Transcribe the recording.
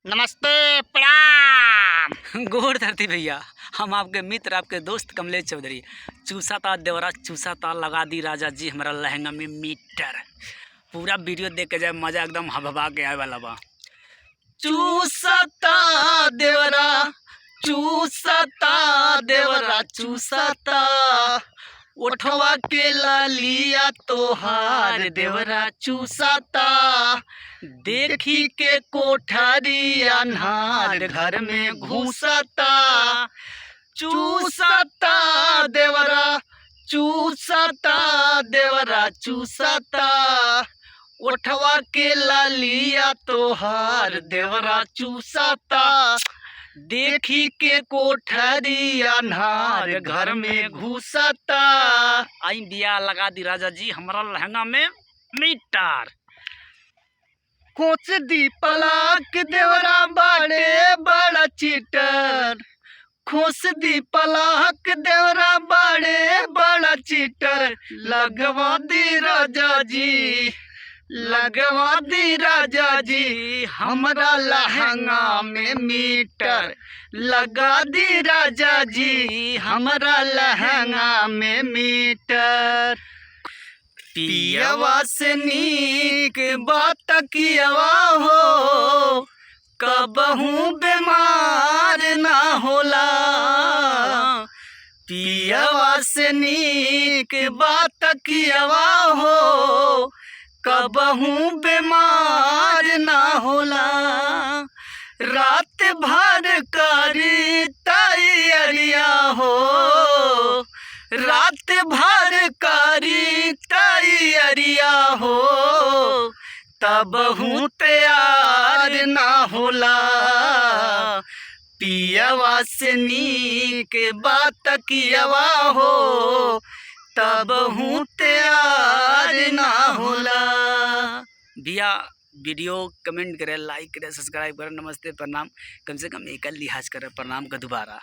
नमस्ते प्रणाम। गोर धरती भैया, हम आपके मित्र आपके दोस्त कमलेश चौधरी। चूसा था देवरा चूसा था, लगा दी राजा जी हमारा लहंगा में मीटर। पूरा वीडियो देख के जाए, मजा एकदम हबहबा के आए वाला बा। चूसता देवरा चूसता देवरा चूसता, उठवा के लालिया तोहार देवरा चूसता। देखी के कोठारी अन्हार घर में घुसता। चूसता देवरा चूसता देवरा चूसता, उठवा के लालिया तोहार देवरा चूसता। देखी के कोठरी अन्हार घर में घुसता। आई बिया लगा दी राजा जी हमारा लहंगा में मीटर। खोच दी पलाक देवरा बाड़े बड़ा चीटर। खोस दी पलाक देवरा बाड़े बड़ा चीटर। लगवा दी राजा जी लगवा दी राजा जी हमारा लहंगा में मीटर। लगा दी राजा जी हमारा लहंगा में मीटर। पियवा से नीक बात कियवा हो, कबहू बीमार ना होला। पियवा से नीक बात कियवा हो, कबहू बीमार ना होला। रात भर करी तैयारिया हो, रात भर करी तैयारिया हो, तबहू तैयार ना होला। पियवा से नीक बात कियवा हो, तबहू तैयार ना होला। भैया वीडियो कमेंट करे, लाइक करे, सब्सक्राइब करे। नमस्ते प्रणाम, कम से कम एक लिहाज करे प्रणाम का दोबारा।